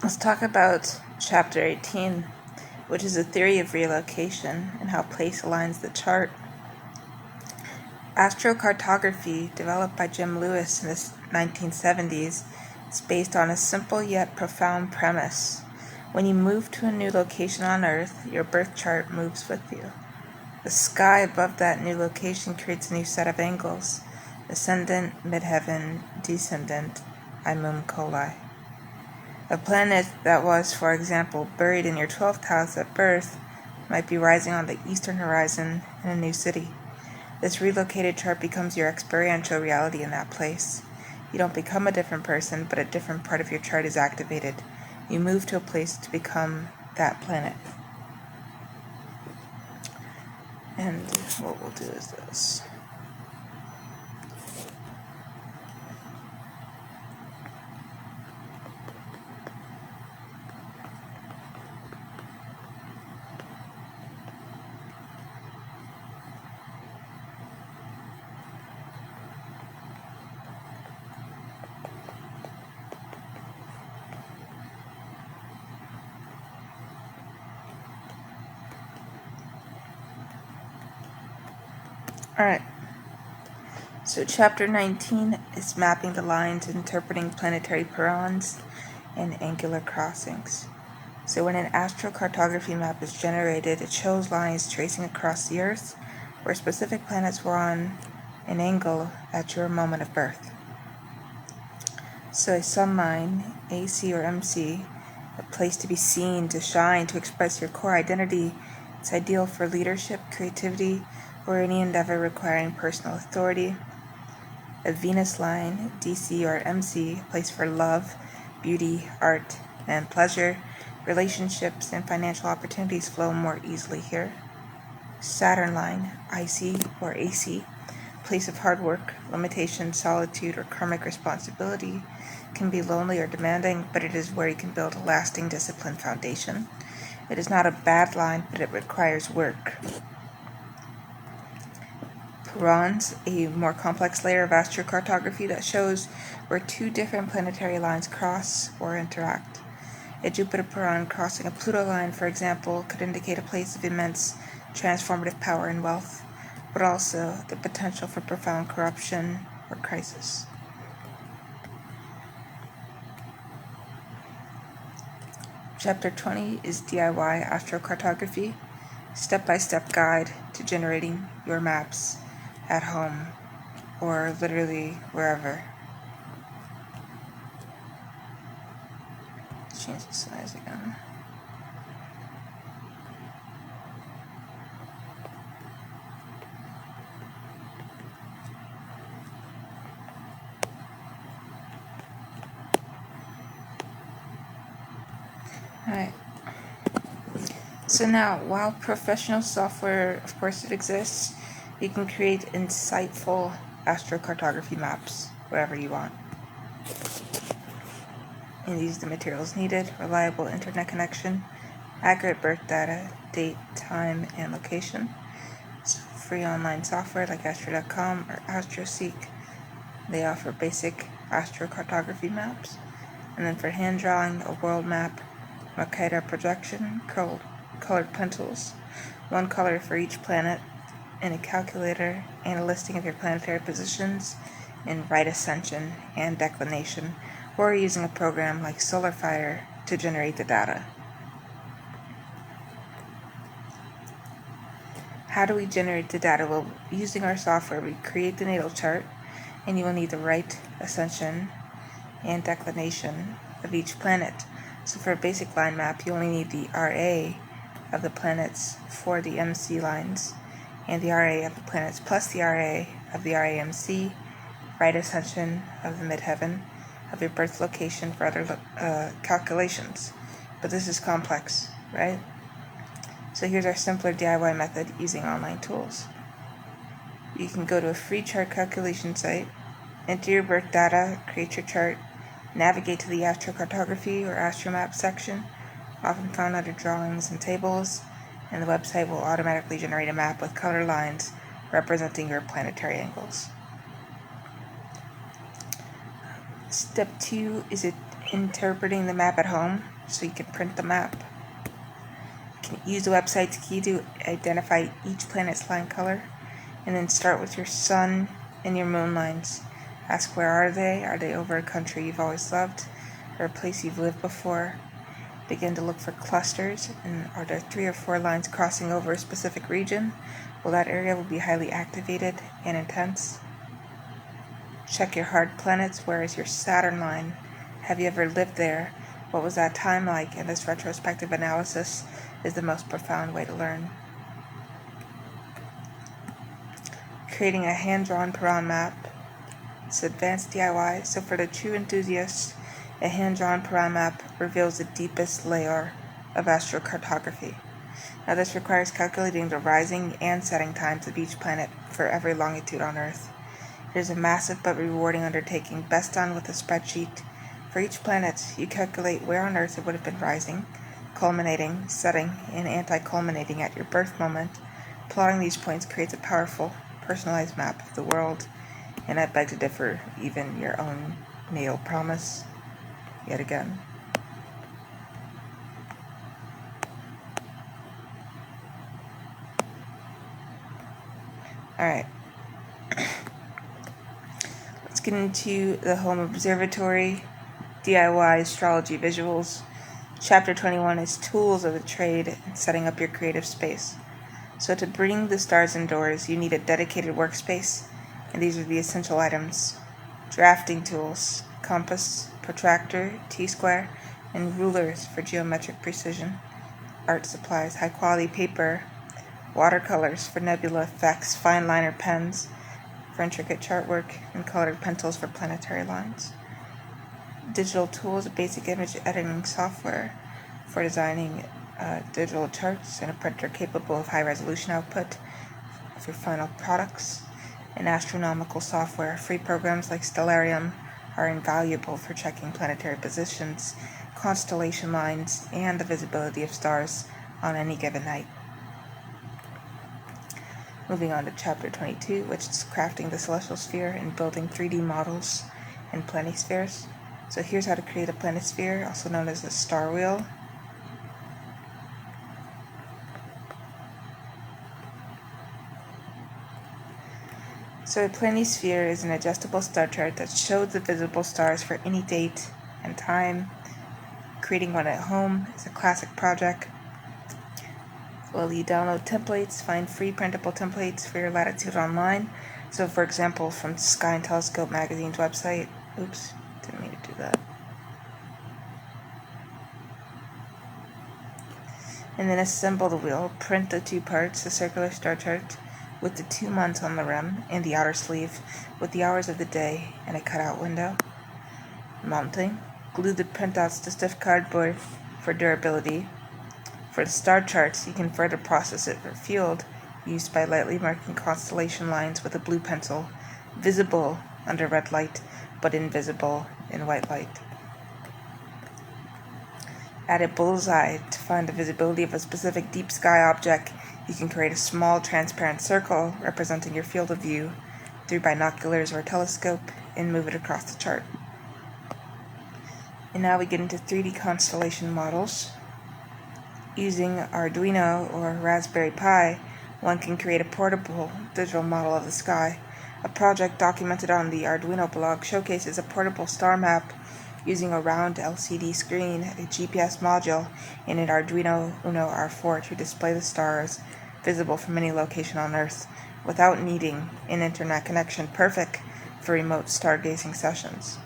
Let's talk about Chapter 18, which is a theory of relocation and how place aligns the chart. Astrocartography, developed by Jim Lewis in the 1970s, is based on a simple yet profound premise. When you move to a new location on Earth, your birth chart moves with you. The sky above that new location creates a new set of angles: ascendant, midheaven, descendant, imum coli. A planet that was, for example, buried in your 12th house at birth might be rising on the eastern horizon in a new city. This relocated chart becomes your experiential reality in that place. You don't become a different person, but a different part of your chart is activated. You move to a place to become that planet. And what we'll do is this. Alright, so chapter 19 is mapping the lines, interpreting planetary perons and angular crossings. So when an astrocartography map is generated, it shows lines tracing across the Earth where specific planets were on an angle at your moment of birth. So a sun line, AC or MC, a place to be seen, to shine, to express your core identity. It's ideal for leadership, creativity, or any endeavor requiring personal authority. A Venus line, DC or MC, a place for love, beauty, art, and pleasure. Relationships and financial opportunities flow more easily here. Saturn line, IC or AC, place of hard work, limitation, solitude, or karmic responsibility. Can be lonely or demanding, but it is where you can build a lasting disciplined foundation. It is not a bad line, but it requires work. Perons, a more complex layer of astrocartography that shows where two different planetary lines cross or interact. A Jupiter peron crossing a Pluto line, for example, could indicate a place of immense transformative power and wealth, but also the potential for profound corruption or crisis. Chapter 20 is DIY astrocartography, step-by-step guide to generating your maps at home or literally wherever. Change the size again. Alright. So now, while professional software, of course it exists, you can create insightful astrocartography maps wherever you want. And these are the materials needed: reliable internet connection, accurate birth data, date, time, and location. It's free online software like Astro.com or AstroSeek. They offer basic astrocartography maps. And then for hand drawing, a world map, Mercator projection, colored pencils, one color for each planet, and a calculator, and a listing of your planetary positions in right ascension and declination, or using a program like SolarFire to generate the data. How do we generate the data? Well, using our software, we create the natal chart, and you will need the right ascension and declination of each planet. So for a basic line map, you only need the RA of the planets for the MC lines, and the RA of the planets plus the RA of the RAMC, right ascension of the midheaven, of your birth location for other calculations. But this is complex, right? So here's our simpler DIY method using online tools. You can go to a free chart calculation site, enter your birth data, create your chart, navigate to the astrocartography or astromap section, often found under drawings and tables, and the website will automatically generate a map with color lines representing your planetary angles. Step 2 is interpreting the map at home. so you can print the map. You can use the website's key to identify each planet's line color, and then start with your sun and your moon lines. Ask where are they? Are they over a country you've always loved, or a place you've lived before? Begin to look for clusters, and are there 3 or 4 lines crossing over a specific region? Well, that area will be highly activated and intense. Check your hard planets. Where is your Saturn line? Have you ever lived there? What was that time like? And this retrospective analysis is the most profound way to learn. Creating a hand-drawn Paran map. It's advanced DIY, so for the true enthusiasts, a hand-drawn Paran map reveals the deepest layer of astrocartography. Now this requires calculating the rising and setting times of each planet for every longitude on Earth. It is a massive but rewarding undertaking, best done with a spreadsheet. For each planet, you calculate where on Earth it would have been rising, culminating, setting, and anti-culminating at your birth moment. Plotting these points creates a powerful, personalized map of the world, and I beg to differ, even your own natal promise. Yet again. Alright. Let's get into the Home Observatory, DIY Astrology Visuals. Chapter 21 is Tools of the Trade and Setting Up Your Creative Space. So to bring the stars indoors, you need a dedicated workspace, and these are the essential items. Drafting tools, compass, protractor, T-square, and rulers for geometric precision. Art supplies, high-quality paper, watercolors for nebula effects, fine liner pens for intricate chart work, and colored pencils for planetary lines. Digital tools, basic image editing software for designing digital charts, and a printer capable of high-resolution output of your final products. And astronomical software, free programs like Stellarium are invaluable for checking planetary positions, constellation lines, and the visibility of stars on any given night. Moving on to Chapter 22, which is crafting the celestial sphere and building 3D models and planispheres. So here's how to create a planisphere, also known as a star wheel. So a planisphere is an adjustable star chart that shows the visible stars for any date and time. Creating one at home is a classic project. Well, you download templates, find free printable templates for your latitude online. So for example, from Sky and Telescope magazine's website. Oops, didn't mean to do that. And then assemble the wheel. Print the 2 parts, the circular star chart with the 2 months on the rim and the outer sleeve with the hours of the day and a cutout window. Mounting. Glue the printouts to stiff cardboard for durability. For the star charts, you can further process it for field used by lightly marking constellation lines with a blue pencil, visible under red light but invisible in white light. Add a bullseye to find the visibility of a specific deep sky object. You can create a small transparent circle representing your field of view through binoculars or a telescope and move it across the chart. And now we get into 3D constellation models. Using Arduino or Raspberry Pi, one can create a portable digital model of the sky. A project documented on the Arduino blog showcases a portable star map using a round LCD screen, a GPS module, and an Arduino Uno R4 to display the stars visible from any location on Earth without needing an internet connection, perfect for remote stargazing sessions.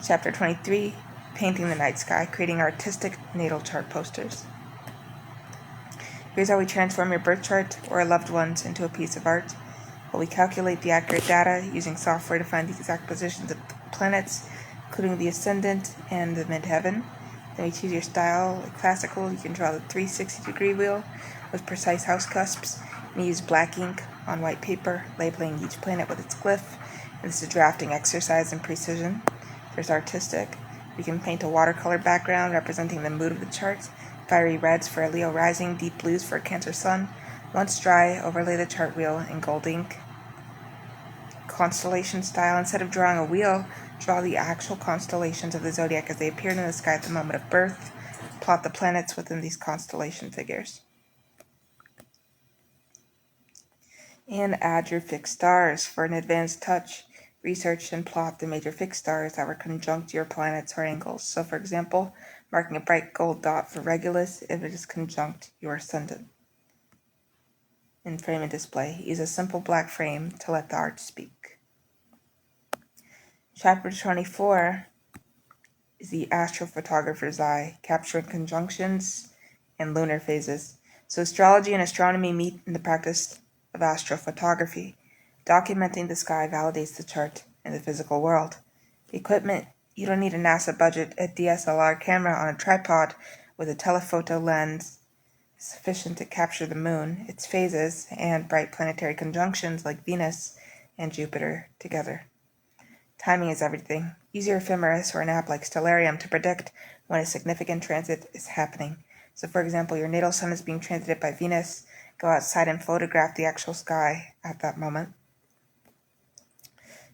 Chapter 23, Painting the Night Sky, Creating Artistic Natal Chart Posters. Here's how we transform your birth chart or a loved one's into a piece of art. Well, we calculate the accurate data using software to find the exact positions of the planets, including the ascendant and the midheaven. Then we choose your style. Like classical, you can draw the 360-degree wheel with precise house cusps, and use black ink on white paper, labeling each planet with its glyph. And this is a drafting exercise in precision. There's artistic. We can paint a watercolor background representing the mood of the chart, fiery reds for a Leo rising, deep blues for a Cancer sun. Once dry, overlay the chart wheel in gold ink. constellation style. Instead of drawing a wheel, draw the actual constellations of the zodiac as they appeared in the sky at the moment of birth. Plot the planets within these constellation figures. And add your fixed stars. For an advanced touch, research and plot the major fixed stars that were conjunct your planets or angles. So for example, marking a bright gold dot for Regulus if it is conjunct your ascendant. In frame and display, use a simple black frame to let the art speak. Chapter 24 is the astrophotographer's eye, capturing conjunctions and lunar phases. So astrology and astronomy meet in the practice of astrophotography. Documenting the sky validates the chart in the physical world. Equipment: you don't need a NASA budget. A DSLR camera on a tripod with a telephoto lens is sufficient to capture the moon, its phases, and bright planetary conjunctions like Venus and Jupiter together. Timing is everything. Use your ephemeris or an app like Stellarium to predict when a significant transit is happening. So for example, your natal sun is being transited by Venus. Go outside and photograph the actual sky at that moment.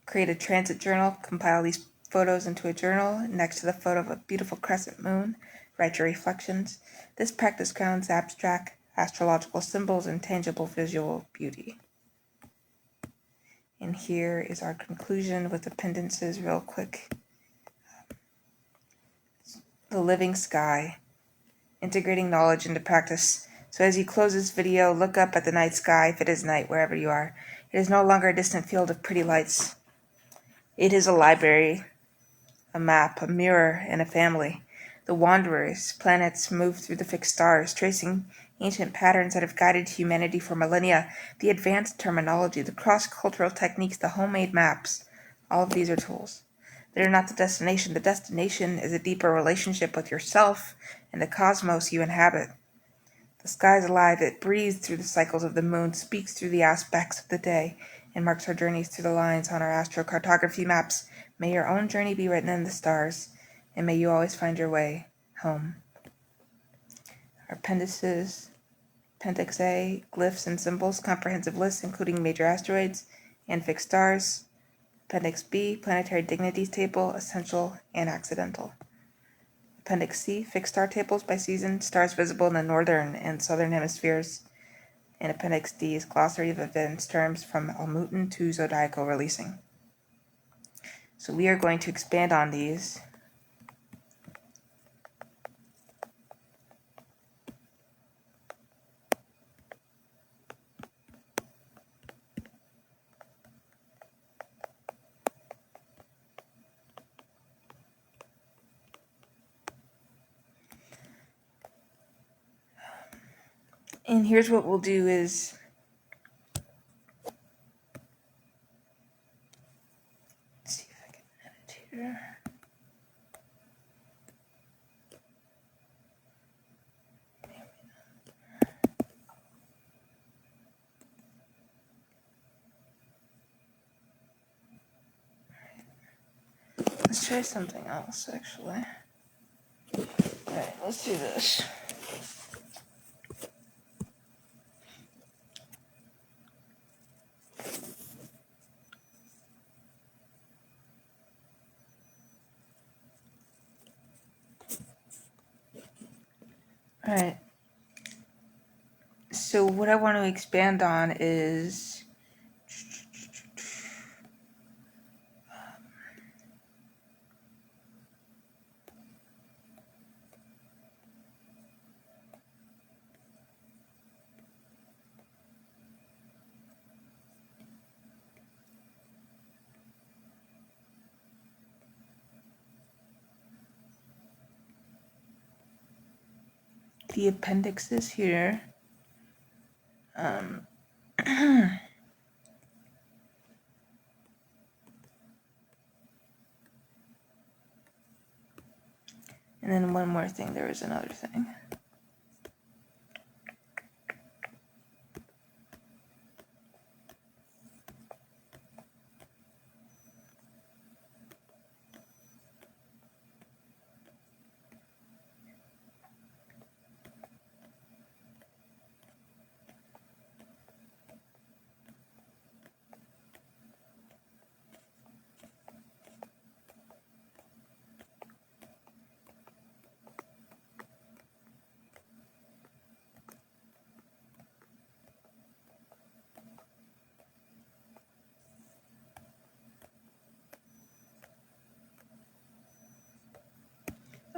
Create a transit journal. Compile these photos into a journal. Next to the photo of a beautiful crescent moon, write your reflections. This practice grounds abstract astrological symbols in tangible visual beauty. And here is our conclusion with appendices real quick. The living sky, integrating knowledge into practice. So as you close this video, look up at the night sky, if it is night, wherever you are. It is no longer a distant field of pretty lights. It is a library, a map, a mirror, and a family. The wanderers, planets, move through the fixed stars, tracing ancient patterns that have guided humanity for millennia. The advanced terminology, the cross-cultural techniques, the homemade maps, all of these are tools. They are not the destination. The destination is a deeper relationship with yourself and the cosmos you inhabit. The sky is alive. It breathes through the cycles of the moon, speaks through the aspects of the day, and marks our journeys through the lines on our astrocartography maps. May your own journey be written in the stars, and may you always find your way home. Our appendices: Appendix A, glyphs and symbols, comprehensive list including major asteroids and fixed stars. Appendix B, planetary dignities table, essential and accidental. Appendix C, fixed star tables by season, stars visible in the northern and southern hemispheres. And Appendix D is glossary of advanced terms from Almuten to zodiacal releasing. So we are going to expand on these. And here's what we'll do is let's see if I can edit here. Let's try something else, actually. Alright, let's do this. Alright. So what I want to expand on is the appendixes here. And then one more thing, there was another thing.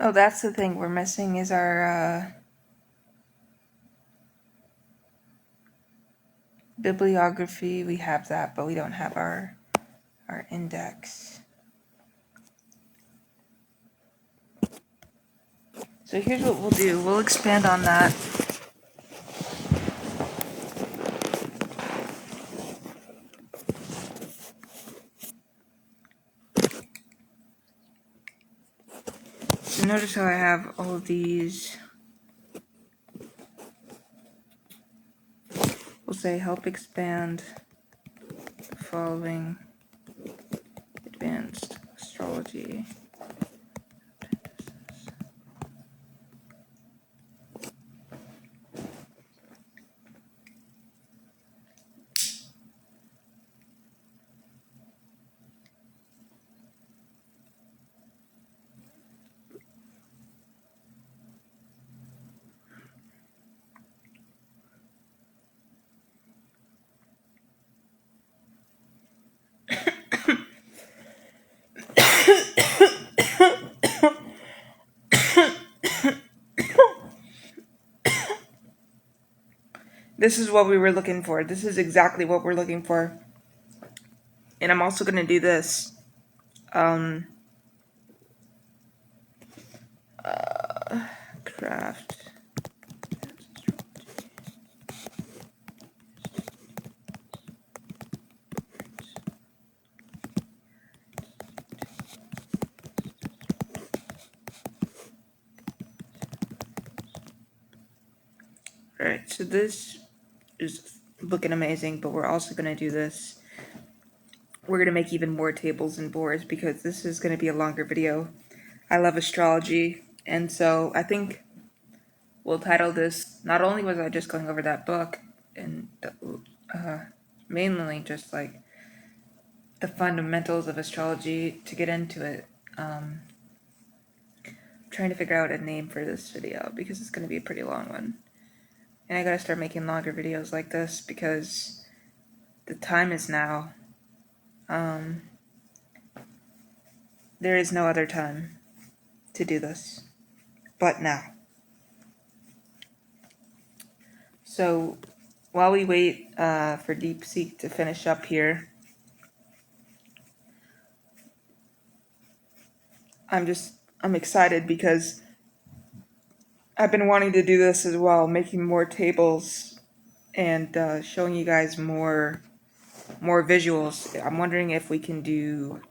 Oh, that's the thing we're missing is our bibliography. We have that, but we don't have our index. So here's what we'll do. We'll expand on that. So notice how I have all of these. We'll say help expand the following advanced astrology. This is what we were looking for. This is exactly what we're looking for. And I'm also going to do this. Craft. Alright, so this is looking amazing, but we're also going to do this. We're going to make even more tables and boards because this is going to be a longer video. I love astrology, and so I think we'll title this, not only was I just going over that book, and mainly just like the fundamentals of astrology to get into it. Trying to figure out a name for this video because it's going to be a pretty long one. And I gotta start making longer videos like this because the time is now. There is no other time to do this but now. So while we wait for DeepSeek to finish up here, I'm excited because I've been wanting to do this as well, making more tables and showing you guys more visuals. I'm wondering if we can do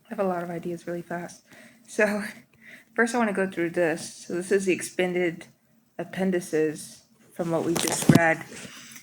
I have a lot of ideas really fast. So first I want to go through this. So this is the expanded appendices from what we just read.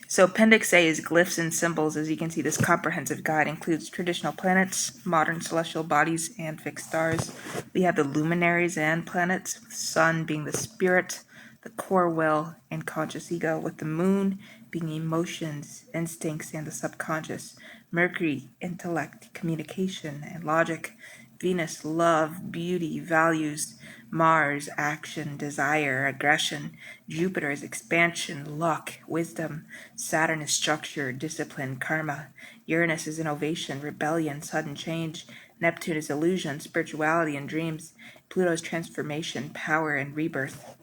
So Appendix A is glyphs and symbols. As you can see, this comprehensive guide includes traditional planets, modern celestial bodies, and fixed stars. We have the luminaries and planets, with Sun being the spirit, the core will, and conscious ego, with the moon being emotions, instincts, and the subconscious. Mercury, intellect, communication, and logic. Venus, love, beauty, values. Mars, action, desire, aggression. Jupiter is expansion, luck, wisdom. Saturn is structure, discipline, karma. Uranus is innovation, rebellion, sudden change. Neptune is illusion, spirituality, and dreams. Pluto is transformation, power, and rebirth.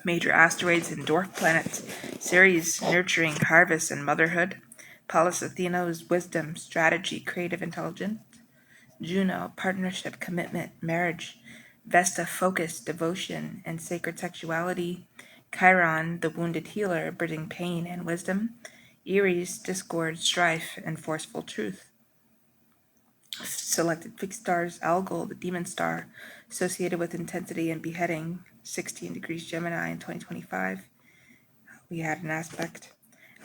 Major asteroids and dwarf planets. Ceres, nurturing, harvest, and motherhood. Pallas Athena is wisdom, strategy, creative intelligence. Juno, partnership, commitment, marriage. Vesta, focus, devotion, and sacred sexuality. Chiron, the wounded healer, bridging pain and wisdom. Aries, discord, strife, and forceful truth. Selected fixed stars: Algol, the demon star, associated with intensity and beheading, 16 degrees Gemini in 2025. We had an aspect.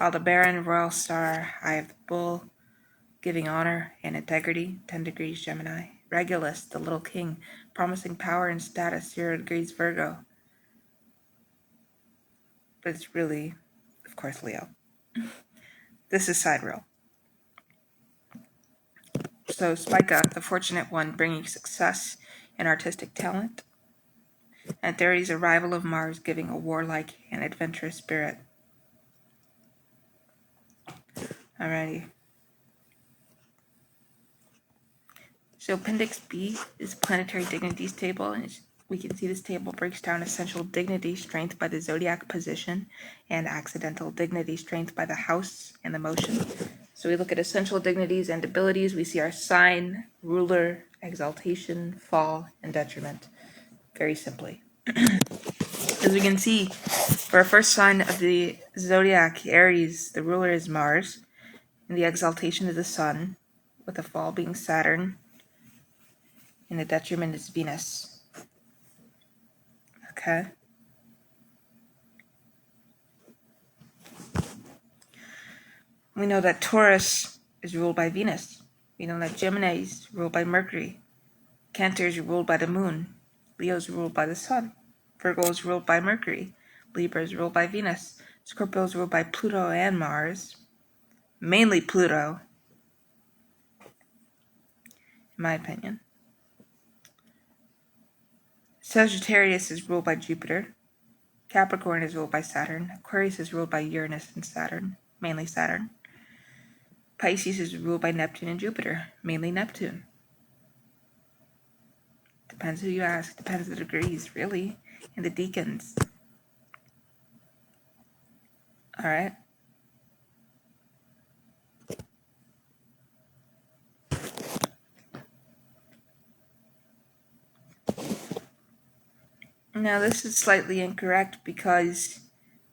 Aldebaran, royal star, eye of the bull, giving honor and integrity, 10 degrees Gemini. Regulus, the little king, promising power and status, 0 degrees Virgo. But it's really, of course, Leo. This is sidereal. So Spica, the fortunate one, bringing success and artistic talent. And Theres, a rival of Mars, giving a warlike and adventurous spirit. Alrighty. So Appendix B is planetary dignities table, and we can see this table breaks down essential dignity strength by the zodiac position and accidental dignity strength by the house and the motion. So we look at essential dignities and abilities. We see our sign, ruler, exaltation, fall, and detriment. Very simply. As we can see, for our first sign of the zodiac, Aries, the ruler is Mars, and the exaltation is the sun, with the fall being Saturn, and the detriment is Venus. Okay? We know that Taurus is ruled by Venus. We know that Gemini is ruled by Mercury. Cancer is ruled by the moon. Leo is ruled by the sun. Virgo is ruled by Mercury. Libra is ruled by Venus. Scorpio is ruled by Pluto and Mars. Mainly Pluto, in my opinion. Sagittarius is ruled by Jupiter. Capricorn is ruled by Saturn. Aquarius is ruled by Uranus and Saturn, mainly Saturn. Pisces is ruled by Neptune and Jupiter, mainly Neptune. Depends who you ask, depends the degrees, really, and the deacons. Alright? Now this is slightly incorrect because,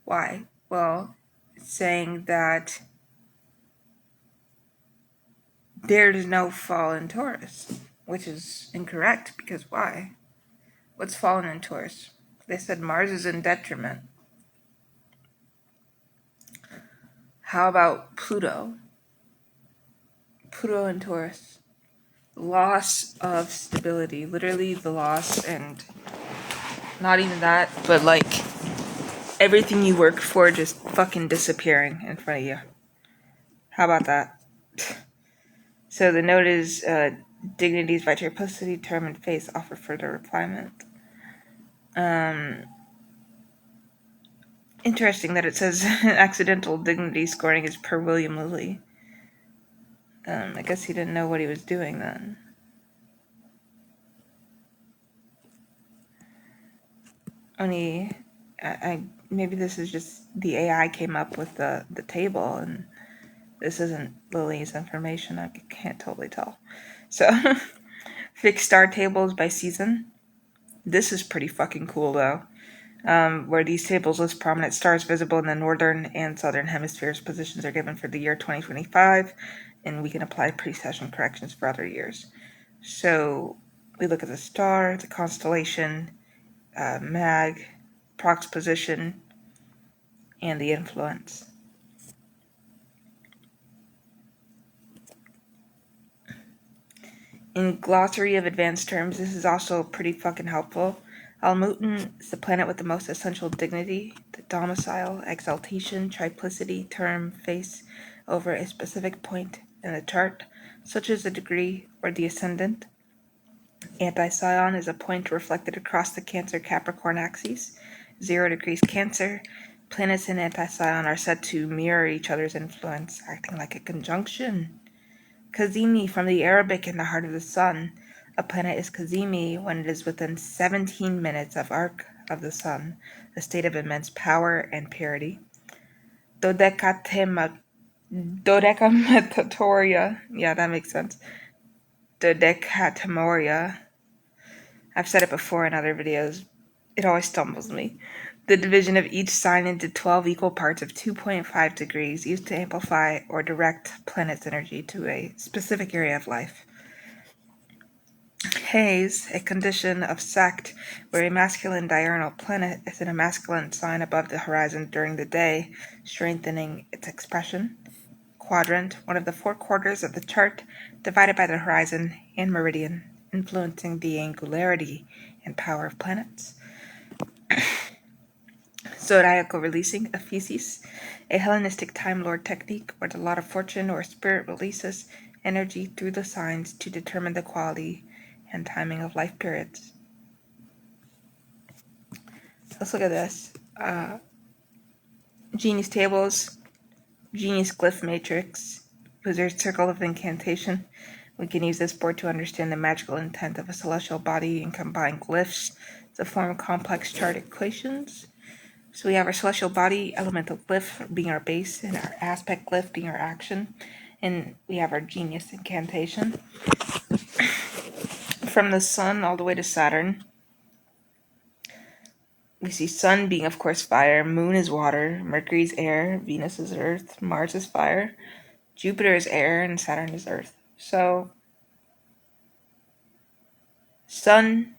why? Well, it's saying that there's no fall in Taurus, which is incorrect because why? What's fallen in Taurus? They said Mars is in detriment. How about Pluto? Pluto in Taurus. Loss of stability. Literally the loss, and not even that, but like everything you work for just fucking disappearing in front of you. How about that? So the note is dignities by triplicity, term, and face offer further refinement. Interesting that it says accidental dignity scoring is per William Lilly. I guess he didn't know what he was doing then. Only, maybe this is just the AI came up with the table, and this isn't Lily's information. I can't totally tell. So, fixed star tables by season. This is pretty fucking cool though. Where these tables list prominent stars visible in the northern and southern hemispheres. Positions are given for the year 2025, and we can apply precession corrections for other years. So we look at the star, the constellation, mag, prox position, and the influence. In Glossary of Advanced Terms, this is also pretty fucking helpful. Almuten is the planet with the most essential dignity, the domicile, exaltation, triplicity, term, face over a specific point in the chart, such as the degree or the ascendant. Anti-Scion is a point reflected across the Cancer-Capricorn axes. 0 degrees Cancer. Planets in Anti-Scion are said to mirror each other's influence, acting like a conjunction. Kazemi from the Arabic in the heart of the sun. A planet is Kazemi when it is within 17 minutes of arc of the sun, a state of immense power and purity. Dodecatemoria. Yeah, that makes sense. Dodecatemoria. I've said it before in other videos. It always stumbles me. The division of each sign into 12 equal parts of 2.5 degrees used to amplify or direct planet's energy to a specific area of life. Haze, a condition of sect where a masculine diurnal planet is in a masculine sign above the horizon during the day, strengthening its expression. Quadrant, one of the 4 quarters of the chart, divided by the horizon and meridian. influencing the angularity and power of planets. Zodiacal releasing, Ephesus, a Hellenistic Time Lord technique where the lot of fortune or spirit releases energy through the signs to determine the quality and timing of life periods. Let's look at this. Genius tables, Genius glyph matrix, Wizard circle of incantation. We can use this board to understand the magical intent of a celestial body and combine glyphs to form complex chart equations. So we have our celestial body, elemental glyph being our base, and our aspect glyph being our action. And we have our genius incantation. From the sun all the way to Saturn, we see sun being, of course, fire, moon is water, Mercury is air, Venus is earth, Mars is fire, Jupiter is air, and Saturn is earth. So, sun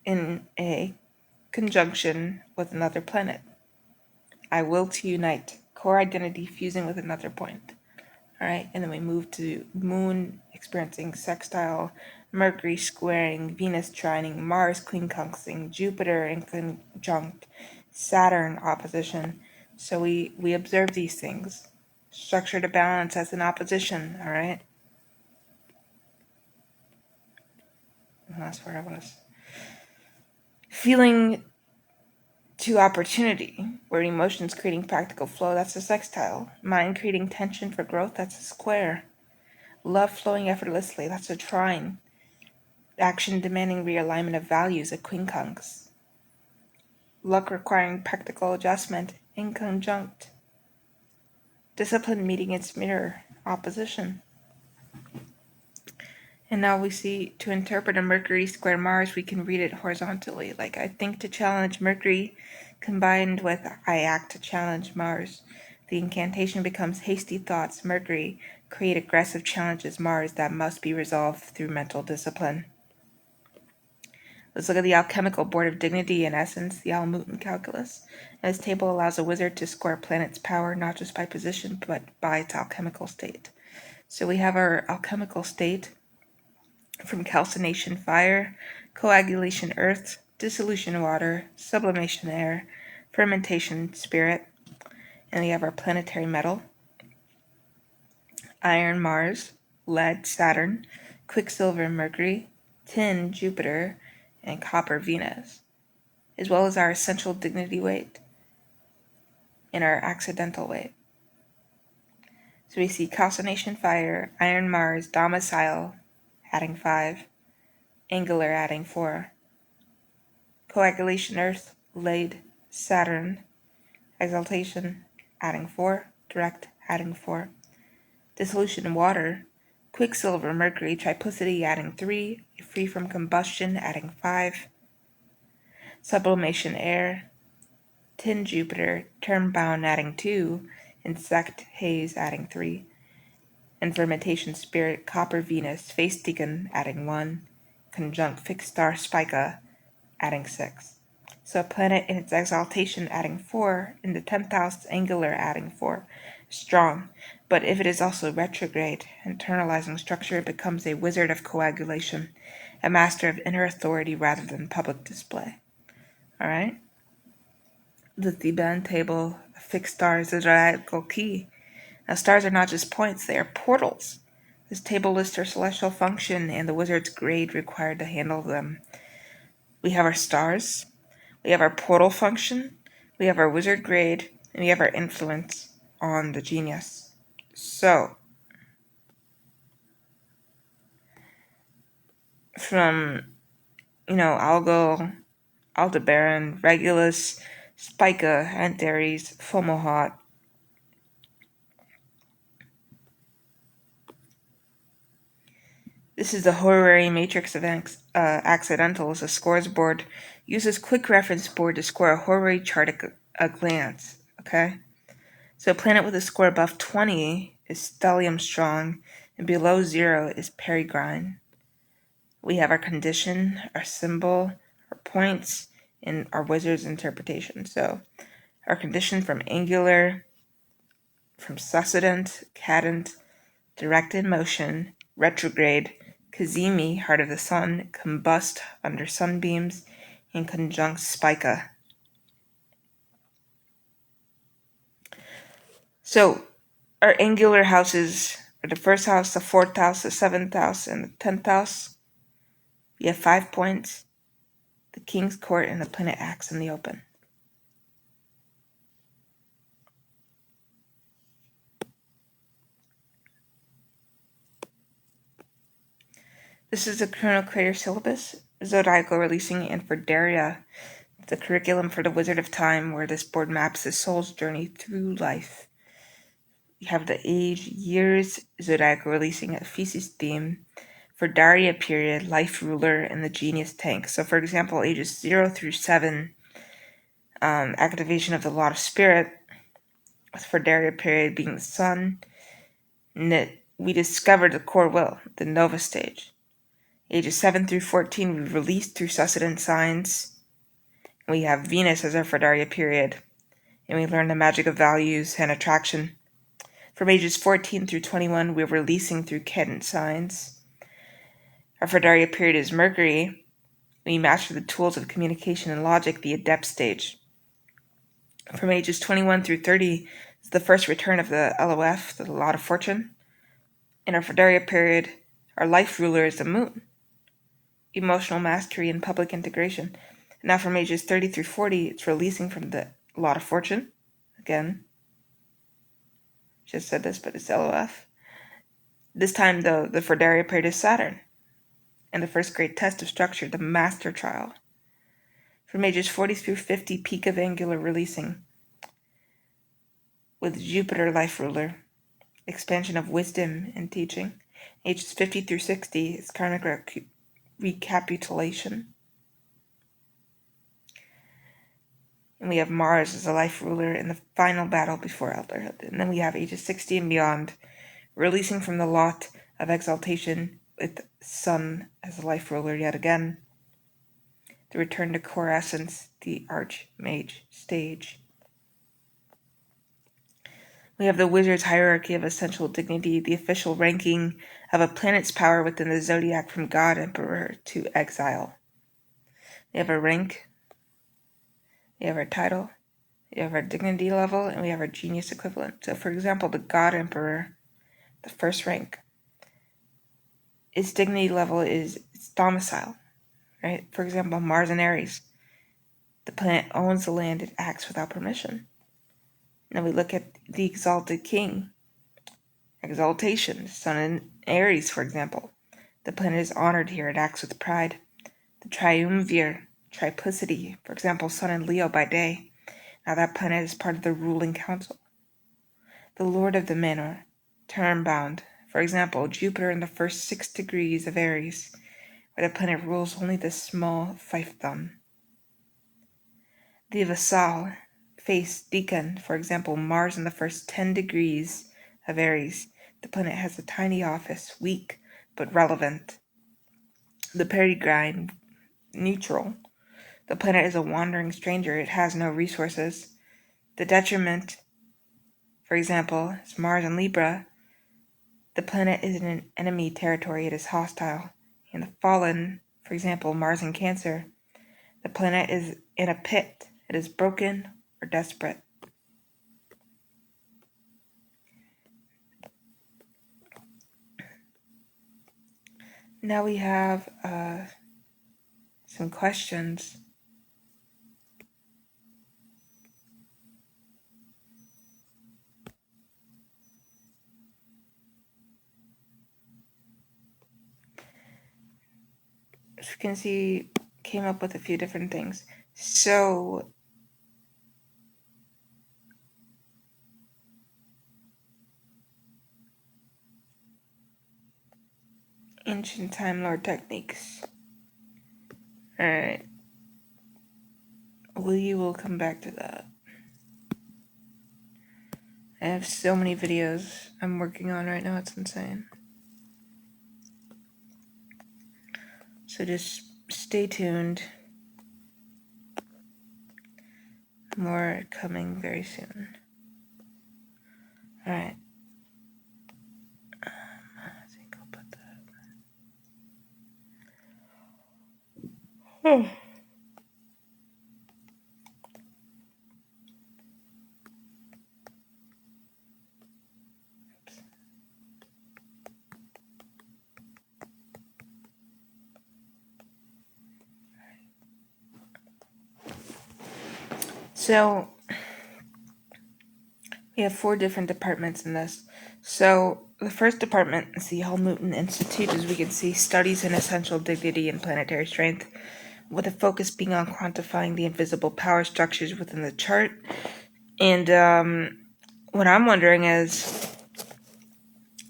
in a conjunction with another planet. I will to unite, core identity fusing with another point. All right, and then we move to moon experiencing sextile, Mercury squaring, Venus trining, Mars quincunxing, Jupiter in conjunct, Saturn opposition. So we observe these things. Structure to balance as an opposition, all right? And that's where I was. Feeling to opportunity, where emotions creating practical flow, that's a sextile. Mind creating tension for growth, that's a square. Love flowing effortlessly, that's a trine. Action demanding realignment of values, a quincunx. Luck requiring practical adjustment, inconjunct. Discipline meeting its mirror, opposition. And now we see, to interpret a Mercury square Mars, we can read it horizontally. Like, I think to challenge Mercury, combined with I act to challenge Mars. The incantation becomes hasty thoughts, Mercury, create aggressive challenges, Mars, that must be resolved through mental discipline. Let's look at the alchemical board of dignity, in essence, the Almuten calculus. And this table allows a wizard to score a planet's power not just by position, but by its alchemical state. So we have our alchemical state from calcination fire, coagulation earth, dissolution water, sublimation air, fermentation spirit, and we have our planetary metal, iron Mars, lead Saturn, quicksilver Mercury, tin Jupiter, and copper Venus, as well as our essential dignity weight and our accidental weight. So we see calcination fire, iron Mars, domicile, adding 5, angular, adding 4, coagulation earth, lead, Saturn, exaltation, adding 4, direct, adding 4, dissolution water, quicksilver, Mercury, triplicity, adding 3, free from combustion, adding 5, sublimation air, tin Jupiter, term bound, adding 2, insect haze, adding 3, and fermentation spirit, copper Venus, face deacon, adding 1, conjunct fixed star Spica, adding 6. So a planet in its exaltation, adding 4, in the 10th house, angular, adding 4. Strong. But if it is also retrograde, internalizing structure, it becomes a wizard of coagulation, a master of inner authority rather than public display. Alright? The Theban table, fixed stars, the zodiacal key. Now, stars are not just points, they are portals. This table lists their celestial function and the wizard's grade required to handle them. We have our stars, we have our portal function, we have our wizard grade, and we have our influence on the genius. So, from, Algol, Aldebaran, Regulus, Spica, Antares, Fomalhaut, this is the horary matrix of accidentals, a scores board. Uses quick reference board to score a horary chart at a glance, okay? So a planet with a score above 20 is stellium strong, and below 0 is peregrine. We have our condition, our symbol, our points, and our wizard's interpretation. So our condition from angular, from succedent, cadent, direct in motion, retrograde, Cazimi, heart of the sun, combust under sunbeams and conjunct Spica. So our angular houses are the first house, the fourth house, the seventh house, and the 10th house. We have 5 points, the king's court, and the planet acts in the open. This is the Chrono Creator syllabus, zodiacal releasing, and for Daria, the curriculum for the Wizard of Time, where this board maps the soul's journey through life. We have the age, years, zodiacal releasing, a Thesis theme. For Daria period, life ruler, and the genius tank. So for example, ages 0 through 7, activation of the lot of spirit, with for Daria period being the sun. And that we discovered the core will, the Nova stage. Ages 7 through 14, we released through succedent signs. We have Venus as our for Daria period, and we learn the magic of values and attraction. From ages 14 through 21, we're releasing through cadent signs. Our for Daria period is Mercury. We master the tools of communication and logic, the adept stage. From ages 21 through 30 is the first return of the LOF, the lot of fortune. In our for Daria period, our life ruler is the moon. Emotional mastery and public integration. Now from ages 30 through 40, it's releasing from the lot of fortune. Again, just said this, but it's LOF. This time, though, the for Daria period is Saturn. And the first great test of structure, the master trial. From ages 40 through 50, peak of angular releasing. With Jupiter life ruler. Expansion of wisdom and teaching. Ages 50 through 60 is karmic recapitulation. And we have Mars as a life ruler in the final battle before elderhood. And then we have ages 60 and beyond, releasing from the lot of exaltation with Sun as a life ruler yet again. The return to core essence, the Archmage stage. We have the Wizard's hierarchy of essential dignity, the official ranking of a planet's power within the zodiac from God Emperor to exile. We have our rank, we have our title, we have our dignity level, and we have our genius equivalent. So for example, the God Emperor, the first rank, its dignity level is its domicile, right? For example, Mars and Aries. The planet owns the land it acts without permission. Now we look at the exalted king. Exaltation, Sun in Aries, for example. The planet is honored here, it acts with pride. The triumvir, triplicity, for example, Sun in Leo by day. Now that planet is part of the ruling council. The Lord of the Manor, term-bound, for example, Jupiter in the first 6 degrees of Aries, where the planet rules only the small fiefdom. The Vassal, face deacon, for example, Mars in the first 10 degrees of Aries. The planet has a tiny office, weak but relevant. The peregrine, neutral. The planet is a wandering stranger, it has no resources. The detriment, for example, is Mars in Libra. The planet is in an enemy territory, it is hostile. And the fallen, for example, Mars in Cancer. The planet is in a pit, it is broken or desperate. Now we have some questions. As you can see, came up with a few different things. So, ancient Time Lord techniques. Alright. We will come back to that. I have so many videos I'm working on right now, it's insane. So just stay tuned. More coming very soon. Alright. I think I'll put that. So we have 4 different departments in this. So the first department is the Helmuten Institute, as we can see, studies in essential dignity and planetary strength, with a focus being on quantifying the invisible power structures within the chart. And what I'm wondering is,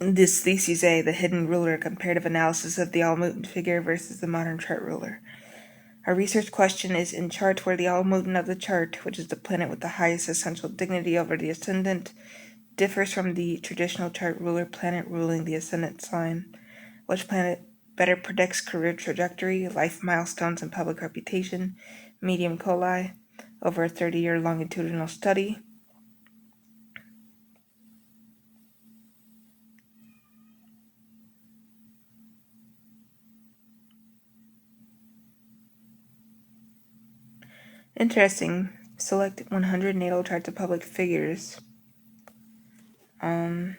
this thesis A, the hidden ruler, comparative analysis of the Almuten figure versus the modern chart ruler. Our research question is, in charts where the Almuten of the chart, which is the planet with the highest essential dignity over the ascendant, differs from the traditional chart ruler planet ruling the ascendant sign, which planet better predicts career trajectory, life milestones, and public reputation, medium coli, over a 30-year longitudinal study? Interesting. Select 100 natal charts of public figures. And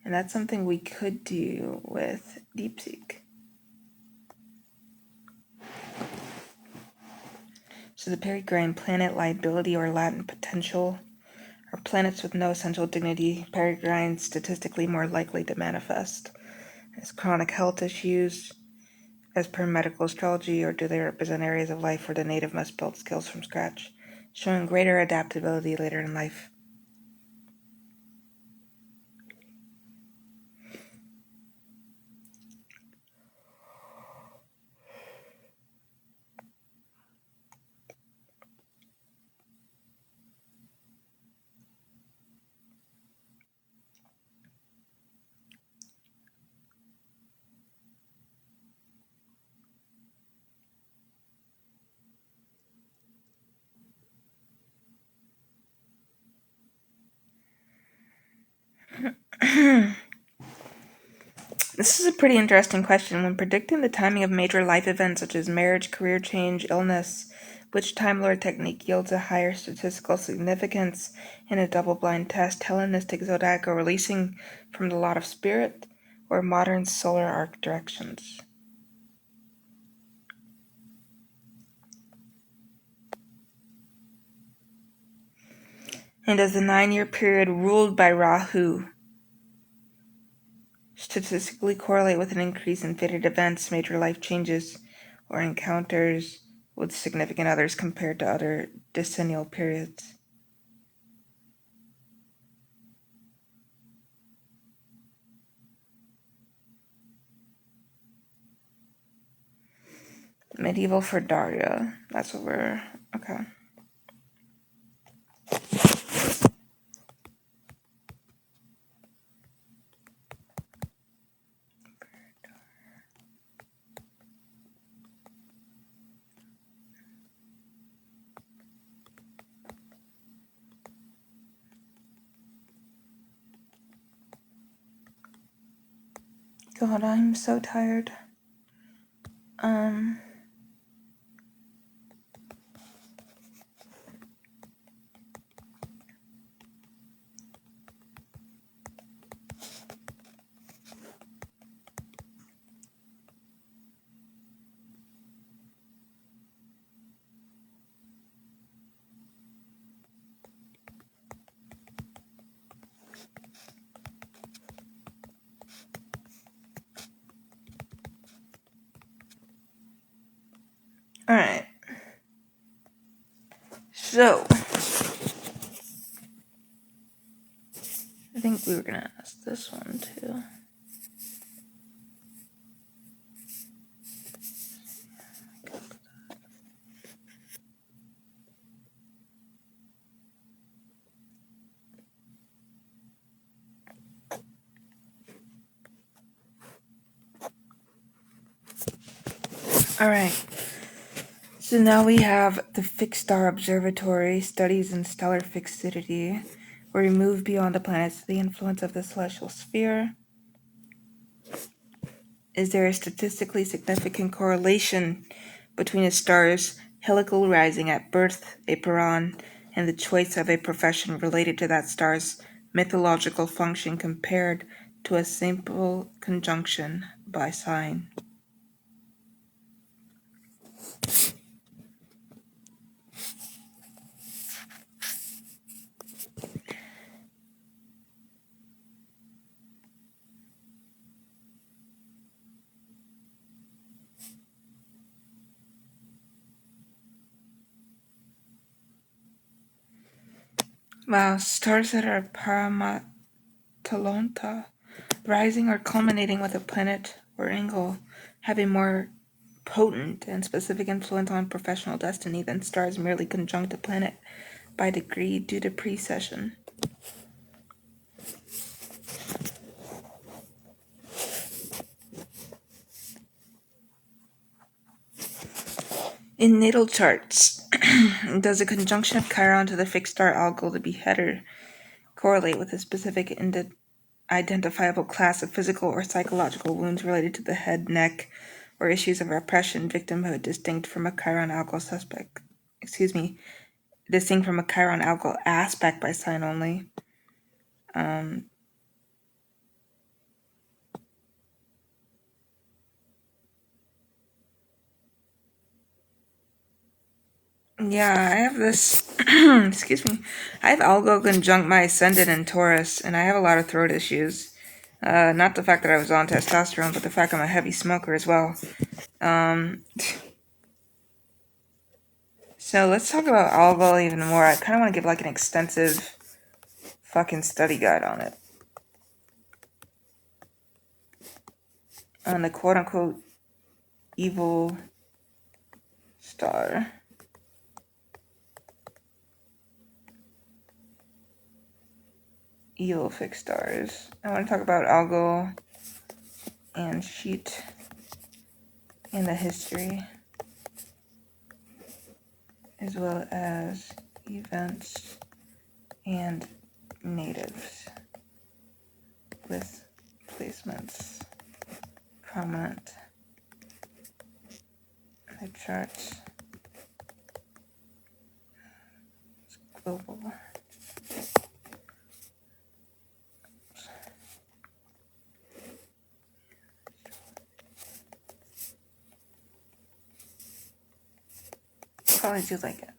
that's something we could do with DeepSeek. So the Peregrine planet liability or latent potential are planets with no essential dignity. Peregrine statistically more likely to manifest as chronic health issues as per medical astrology, or do they represent areas of life where the native must build skills from scratch, showing greater adaptability later in life? This is a pretty interesting question. When predicting the timing of major life events such as marriage, career change, illness, which Time Lord technique yields a higher statistical significance in a double-blind test? Hellenistic zodiacal releasing from the lot of spirit, or modern solar arc directions? And does the 9-year period ruled by Rahu statistically correlate with an increase in fated events, major life changes, or encounters with significant others compared to other decennial periods? Medieval for Daria. That's what we're... Okay. God, I'm so tired. Alright. So, I think we were gonna ask this one too. Alright. So now we have the Fixed Star Observatory, studies in stellar fixity, where we move beyond the planets to the influence of the celestial sphere. is there a statistically significant correlation between a star's helical rising at birth, a Puran, and the choice of a profession related to that star's mythological function compared to a simple conjunction by sign? Wow, stars that are Paramatalonta, rising or culminating with a planet or angle, have a more potent and specific influence on professional destiny than stars merely conjunct a planet by degree due to precession. In natal charts, does a conjunction of Chiron to the fixed star Algol, the beheader, correlate with a specific identifiable class of physical or psychological wounds related to the head, neck, or issues of oppression, victimhood, distinct from a Chiron Algol distinct from a Chiron Algol aspect by sign only? Yeah, I have this, excuse me, I have Algol conjunct my ascendant in Taurus, and I have a lot of throat issues. Not the fact that I was on testosterone, but the fact I'm a heavy smoker as well. So let's talk about Algol even more. I kind of want to give like an extensive fucking study guide on it. On the quote-unquote evil star. Evil fixed stars. I want to talk about Algol and Sheet and the history, as well as events and natives with placements prominent in the charts. It's global. Probably do like it.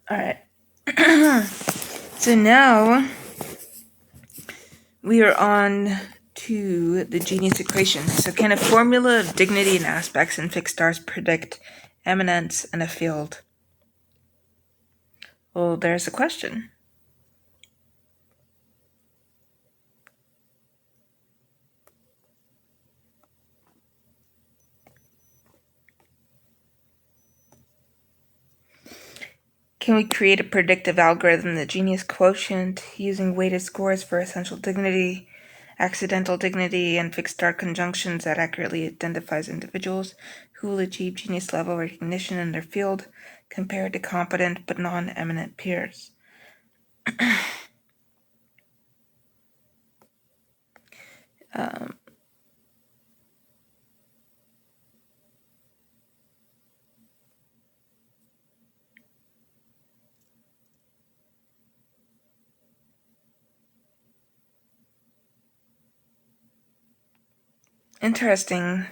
Alright. So now we are on to the genius equation. So can a formula of dignity and aspects in fixed stars predict eminence in a field? Well, there's a question. Can we create a predictive algorithm, the genius quotient, using weighted scores for essential dignity, accidental dignity, and fixed star conjunctions that accurately identifies individuals who will achieve genius level recognition in their field compared to competent but non-eminent peers? Interesting.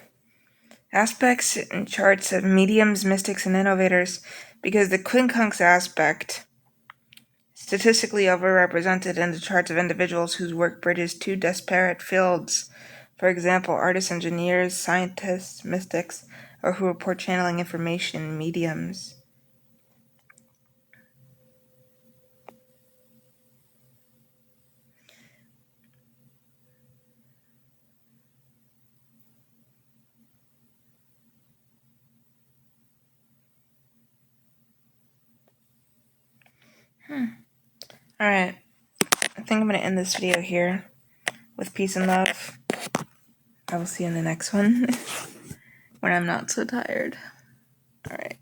Aspects and charts of mediums, mystics, and innovators, because the quincunx aspect statistically overrepresented in the charts of individuals whose work bridges two disparate fields. For example, artists, engineers, scientists, mystics, or who report channeling information, mediums. Alright, I think I'm going to end this video here with peace and love. I will see you in the next one when I'm not so tired. Alright.